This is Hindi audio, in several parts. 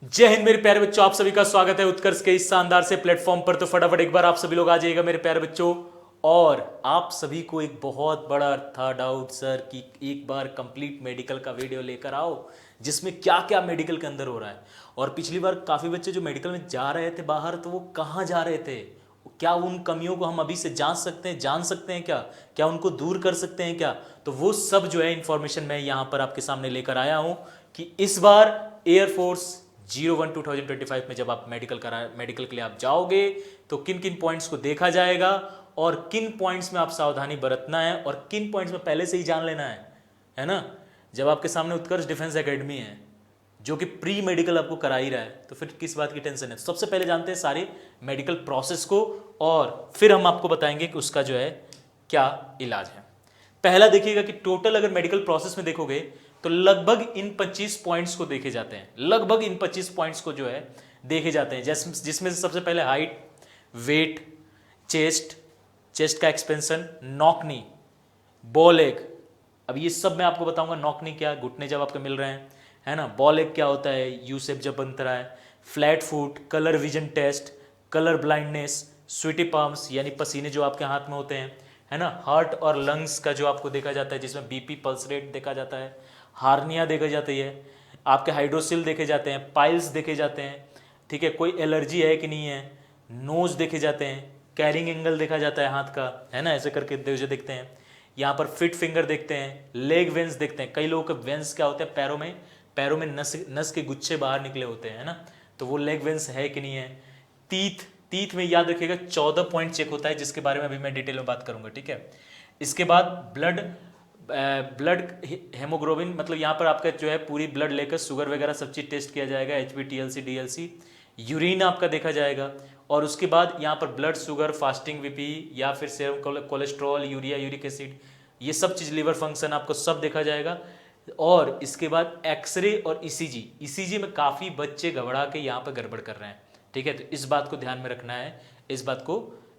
जय हिंद मेरे प्यारे बच्चों, आप सभी का स्वागत है उत्कर्ष के इस शानदार से प्लेटफॉर्म पर। तो फटाफट एक बार आप सभी लोग आ जाइएगा मेरे प्यारे बच्चों। और आप सभी को एक बहुत बड़ा था डाउट सर कि एक बार कंप्लीट मेडिकल का वीडियो लेकर आओ जिसमें क्या क्या मेडिकल के अंदर हो रहा है। और पिछली बार काफ़ी बच्चे जो मेडिकल में जा रहे थे बाहर, तो वो कहाँ जा रहे थे, क्या उन कमियों को हम अभी से जान सकते हैं क्या, क्या उनको दूर कर सकते हैं क्या। तो वो सब जो है इंफॉर्मेशन मैं यहाँ पर आपके सामने लेकर आया हूँ कि इस बार एयरफोर्स 01-2025 में जब आप मेडिकल के लिए आप जाओगे तो किन किन पॉइंट्स को देखा जाएगा और किन पॉइंट्स में आप सावधानी बरतना है और किन पॉइंट्स में पहले से ही जान लेना है ना। जब आपके सामने उत्कर्ष डिफेंस एकेडमी है जो कि प्री मेडिकल आपको करा ही रहा है, तो फिर किस बात की टेंशन है। तो सबसे पहले जानते हैं सारे मेडिकल प्रोसेस को और फिर हम आपको बताएंगे कि उसका जो है क्या इलाज है। पहला देखिएगा कि टोटल अगर मेडिकल प्रोसेस में देखोगे तो लगभग इन 25 पॉइंट्स को देखे जाते हैं, लगभग इन 25 पॉइंट्स को जो है देखे जाते हैं, जिसमें से सबसे पहले हाइट, वेट, चेस्ट का expansion, knock knee, ball egg. अब ये सब मैं आपको बताऊंगा। नॉक नी क्या, घुटने जब आपके मिल रहे हैं, है ना। बॉल एग क्या होता है, यू शेप जब बनता रहा है, flat foot, colour vision test, colour blindness, sweaty palms यानी पसीने जो आपके हाथ में होते हैं, है ना। हार्ट और लंग्स का जो आपको देखा जाता है जिसमें बीपी पल्स रेट देखा जाता है, हार्निया देखी जाती है, आपके हाइड्रोसिल देखे जाते हैं, पाइल्स देखे जाते हैं, ठीक है, कोई एलर्जी है कि नहीं है, नोज देखे जाते हैं, कैरिंग एंगल देखा जाता है हाथ का, है ना, ऐसे करके जो देखते हैं। यहाँ पर फिट फिंगर देखते हैं, लेग वेंस देखते हैं। कई लोगों के वेंस क्या होते हैं, पैरों में नस के गुच्छे बाहर निकले होते हैं, है ना, तो वो लेग वेंस है कि नहीं है। तीथ में याद रखिएगा 14 पॉइंट चेक होता है जिसके बारे में अभी मैं डिटेल में बात करूंगा, ठीक है। इसके बाद ब्लड हेमोग्लोबिन, मतलब यहाँ पर आपका जो है पूरी ब्लड लेकर शुगर वगैरह सब चीज़ टेस्ट किया जाएगा, HB TLC DLC, यूरिन आपका देखा जाएगा। और उसके बाद यहाँ पर ब्लड शुगर, फास्टिंग BP या फिर serum cholesterol, urea, uric acid, ये सब चीज़, लीवर फंक्शन आपको सब देखा जाएगा। और इसके बाद एक्सरे और ECG में काफ़ी बच्चे घबरा के यहाँ पर गड़बड़ कर रहे हैं, ठीक है। तो इस बात को ध्यान में रखना है, इस बात को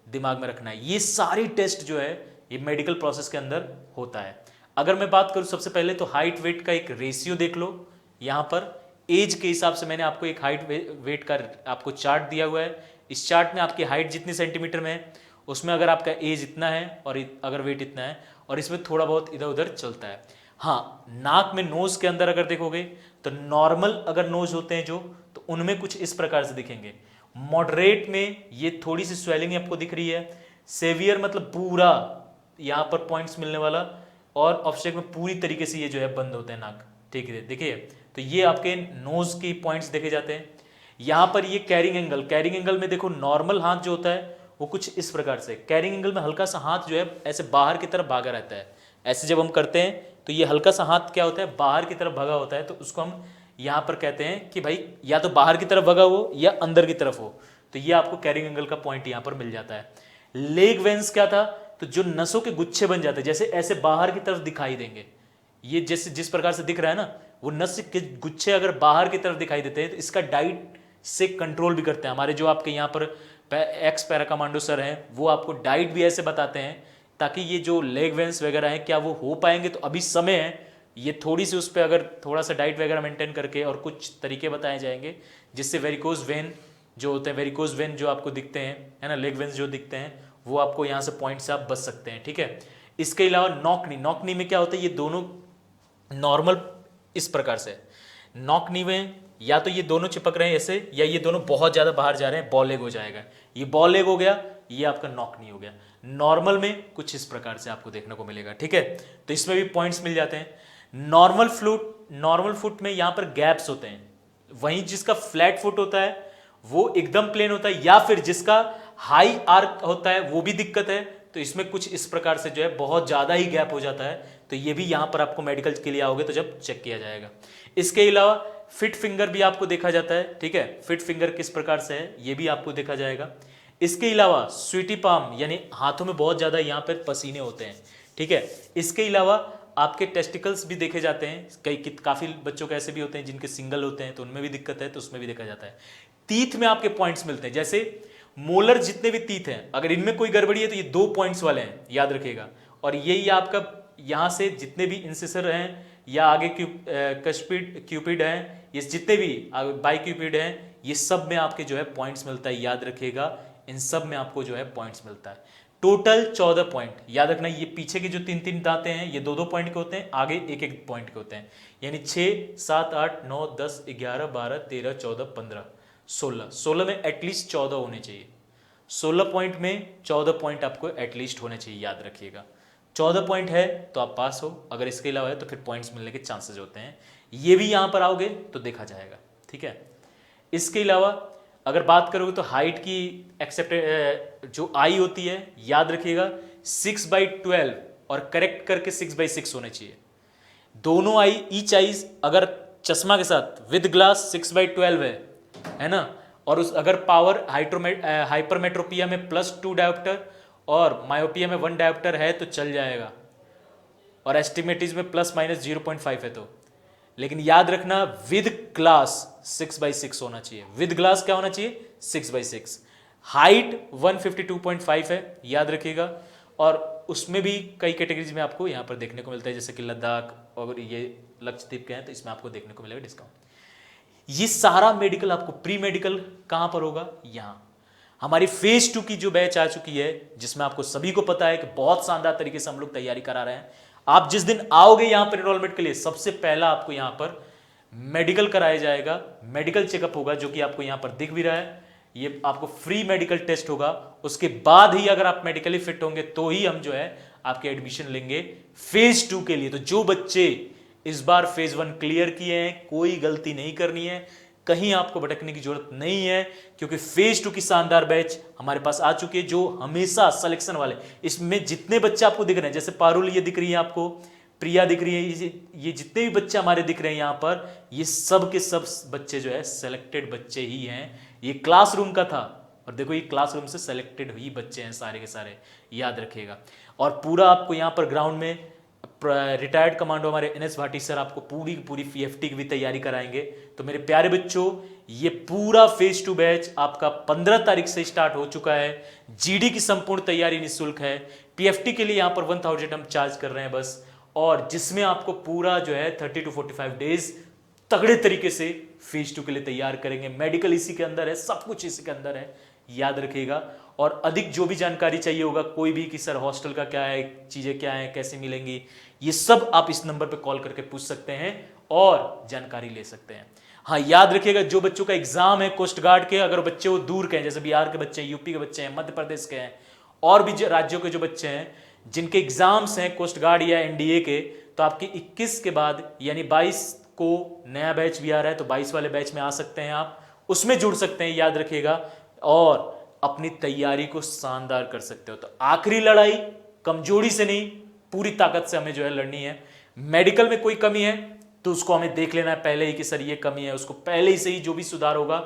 दिमाग में रखना है। ये सारी टेस्ट जो है ये मेडिकल प्रोसेस के अंदर होता है। अगर मैं बात करूं सबसे पहले तो हाइट वेट का एक रेशियो देख लो। यहाँ पर एज के हिसाब से मैंने आपको एक हाइट वेट का आपको चार्ट दिया हुआ है। इस चार्ट में आपकी हाइट जितनी सेंटीमीटर में है उसमें अगर आपका एज इतना है और अगर वेट इतना है, और इसमें थोड़ा बहुत इधर उधर चलता है। हाँ, नाक में, नोज के अंदर अगर देखोगे तो नॉर्मल अगर नोज होते हैं जो, तो उनमें कुछ इस प्रकार से दिखेंगे। मॉडरेट में ये थोड़ी सी स्वेलिंग आपको दिख रही है। सेवियर मतलब पूरा यहाँ पर पॉइंट्स मिलने वाला, और ऑब्स्ट्रक्ट में पूरी तरीके से ये जो है बंद होते हैं नाक, ठीक है। देखिए, तो ये आपके नोज के पॉइंट्स देखे जाते हैं। यहाँ पर ये कैरिंग एंगल में देखो, नॉर्मल हाथ जो होता है वो कुछ इस प्रकार से, कैरिंग एंगल में हल्का सा हाथ जो है ऐसे बाहर की तरफ भागा रहता है। ऐसे जब हम करते हैं तो ये हल्का सा हाथ क्या होता है, बाहर की तरफ भागा होता है, तो उसको हम यहाँ पर कहते हैं कि भाई या तो बाहर की तरफ भगा हो या अंदर की तरफ हो। तो ये आपको कैरिंग एंगल का पॉइंट यहाँ पर मिल जाता है। लेग वेंस क्या था, तो जो नसों के गुच्छे बन जाते हैं, जैसे ऐसे बाहर की तरफ दिखाई देंगे, ये जैसे जिस प्रकार से दिख रहा है ना, वो नस के गुच्छे अगर बाहर की तरफ दिखाई देते हैं तो इसका डाइट से कंट्रोल भी करते हैं। हमारे जो आपके यहाँ पर एक्स पैरा कमांडो सर हैं वो आपको डाइट भी ऐसे बताते हैं ताकि ये जो लेग वेंस वगैरह हैं क्या वो हो पाएंगे, तो अभी समय है, ये थोड़ी सी उस पर अगर थोड़ा सा डाइट वगैरह मेंटेन करके और कुछ तरीके बताए जाएंगे जिससे वेरिकोज वेन जो होते हैं, वेरिकोज वेन जो आपको दिखते हैं, है ना, लेग वेंस जो दिखते हैं, वो आपको यहाँ से पॉइंट से आप बच सकते हैं, ठीक है। इसके अलावा नॉक नी में क्या होता है, ये दोनों नॉर्मल इस प्रकार से, नॉक नी में या तो ये दोनों चिपक रहे हैं ऐसे, या ये दोनों बहुत ज्यादा बाहर जा रहे हैं, बॉल लेग हो जाएगा। ये बॉल लेग हो गया, ये आपका नॉक नी हो गया। नॉर्मल में कुछ इस प्रकार से आपको देखने को मिलेगा, ठीक है। तो इसमें भी पॉइंट्स मिल जाते हैं। नॉर्मल फुट में यहाँ पर गैप्स होते हैं, वहीं जिसका फ्लैट फुट होता है वो एकदम प्लेन होता है, या फिर जिसका हाई आर्क होता है वो भी दिक्कत है। तो इसमें कुछ इस प्रकार से जो है बहुत ज्यादा ही गैप हो जाता है, तो ये भी यहां पर आपको मेडिकल के लिए आओगे तो जब चेक किया जाएगा। इसके अलावा फिट फिंगर भी आपको देखा जाता है, ठीक है, फिट फिंगर किस प्रकार से है ये भी आपको देखा जाएगा। इसके अलावा स्वीटी पाम यानी हाथों में बहुत ज्यादा यहाँ पर पसीने होते हैं, ठीक है। इसके अलावा आपके टेस्टिकल्स भी देखे जाते हैं, काफी बच्चों के ऐसे भी होते हैं जिनके सिंगल होते हैं तो उनमें भी दिक्कत है, तो उसमें भी देखा जाता है। टीथ में आपके पॉइंट्स मिलते हैं, जैसे मोलर जितने भी टीथ हैं अगर इनमें कोई गड़बड़ी है तो ये 2 पॉइंट्स वाले हैं, याद रखिएगा। और यही आपका यहाँ से जितने भी इंसिसर हैं, या आगे क्यूपिड हैं, ये जितने भी बाइक्यूपिड हैं, ये सब में आपके जो है पॉइंट्स मिलता है, याद रखिएगा इन सब में आपको जो है पॉइंट्स मिलता है। टोटल 14 पॉइंट, याद रखना ये पीछे के जो 3-3 दांते हैं ये 2-2 पॉइंट के होते हैं, आगे 1-1 पॉइंट के होते हैं, यानी 6, 7, 8, 9, 10, 11, 12, 13, 14, 15, 16 में एटलीस्ट 14 होने चाहिए। 16 पॉइंट में 14 पॉइंट आपको एटलीस्ट होने चाहिए, याद रखिएगा। 14 पॉइंट है तो आप पास हो, अगर इसके अलावा है तो फिर पॉइंट्स मिलने के चांसेस होते हैं। ये भी यहां पर आओगे तो देखा जाएगा, ठीक है। इसके अलावा अगर बात करोगे तो हाइट की एक्सेप्ट जो आई होती है, याद रखिएगा 6/12 और करेक्ट करके 6/6 होने चाहिए। दोनों आई ईच आईज अगर चश्मा के साथ विद ग्लास 6/12 है ना, और उस अगर पावर हाइपरमेट्रोपिया में +2 डायोप्टर और मायोपिया में 1 डायोप्टर है तो चल जाएगा, और एस्टिमेटिज में ±0.5 है तो। लेकिन याद रखना विद ग्लास 6/6 होना चाहिए। विद ग्लास क्या होना चाहिए? 6/6। हाइट 152.5 है, याद रखिएगा। और उसमें भी कई कैटेगरीज में आपको यहाँ पर देखने को मिलता है, जैसे कि लद्दाख और ये लक्षद्वीप के हैं तो इसमें आपको देखने को मिलेगा डिस्काउंट। ये सारा मेडिकल आपको प्री मेडिकल कहाँ पर होगा? यहाँ हमारी फेज 2 की जो बैच आ चुकी है, जिसमें आपको सभी को पता है कि बहुत शानदार तरीके से हम लोग तैयारी करा रहे हैं। आप जिस दिन आओगे यहां पर एनरोलमेंट के लिए, सबसे पहला आपको यहां पर मेडिकल कराया जाएगा, मेडिकल चेकअप होगा, जो कि आपको यहां पर दिख भी रहा है। ये आपको फ्री मेडिकल टेस्ट होगा। उसके बाद ही अगर आप मेडिकली फिट होंगे तो ही हम जो है आपके एडमिशन लेंगे फेज 2 के लिए। तो जो बच्चे इस बार फेज 1 क्लियर किए हैं, कोई गलती नहीं करनी है, कहीं आपको भटकने की जरूरत नहीं है, क्योंकि फेज 2 की शानदार बैच हमारे पास आ चुकी है, जो हमेशा सिलेक्शन वाले। इसमें जितने बच्चे आपको दिख रहे हैं, जैसे पारुल ये दिख रही है आपको, प्रिया दिख रही है, ये जितने भी बच्चे हमारे दिख रहे हैं यहाँ पर, ये सब के सब बच्चे जो है सिलेक्टेड बच्चे ही हैं। ये क्लासरूम का था, और देखो ये क्लासरूम से सिलेक्टेड ही बच्चे हैं सारे के सारे, याद रखिएगा। और पूरा आपको यहाँ पर ग्राउंड में रिटायर्ड कमांडो हमारे NS भाटी सर आपको पूरी पूरी PFT की भी तैयारी कराएंगे। तो मेरे प्यारे बच्चों, ये पूरा फेज 2 बैच आपका 15 तारीख से स्टार्ट हो चुका है। GD की संपूर्ण तैयारी निःशुल्क है। PFT के लिए यहाँ पर 1000 हम चार्ज कर रहे हैं बस, और जिसमें आपको पूरा जो है 30 to 45 डेज तगड़े तरीके से फेज 2 के लिए तैयार करेंगे। मेडिकल इसी के अंदर है, सब कुछ इसी के अंदर है, याद रखिएगा। और अधिक जो भी जानकारी चाहिए होगा, कोई भी कि सर हॉस्टल का क्या है, चीजें क्या है, कैसे मिलेंगी, ये सब आप इस नंबर पे कॉल करके पूछ सकते हैं और जानकारी ले सकते हैं। हाँ, याद रखिएगा जो बच्चों का एग्जाम है कोस्ट गार्ड के, अगर बच्चे वो दूर के हैं, जैसे बिहार के बच्चे हैं, यूपी के बच्चे हैं, मध्य प्रदेश के हैं, और भी राज्यों के जो बच्चे हैं जिनके एग्जाम्स हैं कोस्ट गार्ड या NDA के, तो आपके 21 के बाद यानी 22 को नया बैच भी आ रहा है, तो 22 वाले बैच में आ सकते हैं, आप उसमें जुड़ सकते हैं, याद रखिएगा, और अपनी तैयारी को शानदार कर सकते हो। तो आखिरी लड़ाई कमजोरी से नहीं, पूरी ताकत से हमें जो है लड़नी है। मेडिकल में कोई कमी है तो उसको हमें देख लेना है पहले ही कि सर ये कमी है, उसको पहले ही से ही जो भी सुधार होगा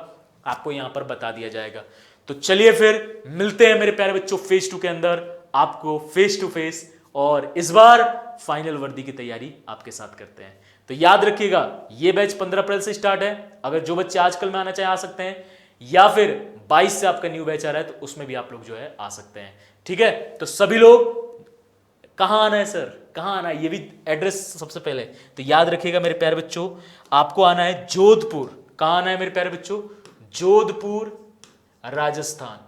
आपको यहां पर बता दिया जाएगा। तो चलिए फिर मिलते हैं मेरे प्यारे बच्चों फेज 2 के अंदर, आपको फेस टू फेस, और इस बार फाइनल वर्दी की तैयारी आपके साथ करते हैं। तो याद रखिएगा ये बैच 15 अप्रैल से स्टार्ट है। अगर जो बच्चे आजकल में आना चाहे आ सकते हैं, या फिर 22 से आपका न्यू बैच आ रहा है तो उसमें भी आप लोग जो है आ सकते हैं, ठीक है। तो सभी लोग कहां आना है सर, कहां आना है, ये भी एड्रेस सबसे पहले तो याद रखिएगा मेरे प्यारे बच्चों, आपको आना है जोधपुर। कहां आना है मेरे प्यारे बच्चों? जोधपुर राजस्थान,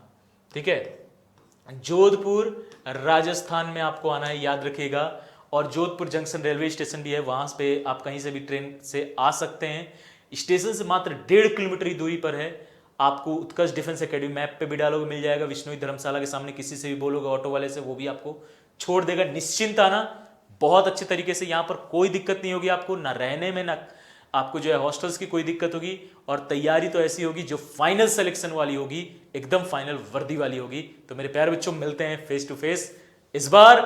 ठीक है, जोधपुर राजस्थान में आपको आना है, याद रखिएगा। और जोधपुर जंक्शन रेलवे स्टेशन भी है, वहां पे आप कहीं से भी ट्रेन से आ सकते हैं। स्टेशन से मात्र 1.5 किलोमीटर की दूरी पर है। आपको उत्कर्ष डिफेंस एकेडमी मैप पे भी डालोगे मिल जाएगा। विष्णु धर्मशाला के सामने किसी से भी बोलोगे ऑटो वाले से, वो भी आपको छोड़ देगा। निश्चिंत आना, बहुत अच्छे तरीके से, यहाँ पर कोई दिक्कत नहीं होगी आपको, ना रहने में, ना आपको जो है हॉस्टल्स की कोई दिक्कत होगी। और तैयारी तो ऐसी होगी जो फाइनल सिलेक्शन वाली होगी, एकदम फाइनल वर्दी वाली होगी। तो मेरे प्यारे बच्चों मिलते हैं फेस टू फेस। इस बार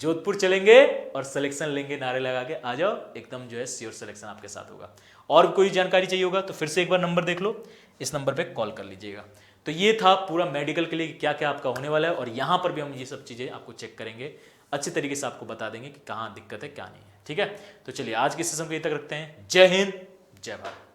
जोधपुर चलेंगे और सिलेक्शन लेंगे, नारे लगा के आ जाओ, एकदम जो है श्योर सिलेक्शन आपके साथ होगा। और कोई जानकारी चाहिए होगा तो फिर से एक बार नंबर देख लो, इस नंबर पे कॉल कर लीजिएगा। तो ये था पूरा मेडिकल के लिए क्या क्या आपका होने वाला है, और यहाँ पर भी हम ये सब चीज़ें आपको चेक करेंगे, अच्छे तरीके से आपको बता देंगे कि कहाँ दिक्कत है क्या नहीं है, ठीक है। तो चलिए आज के सेशन को यहीं तक रखते हैं। जय हिंद, जय भारत।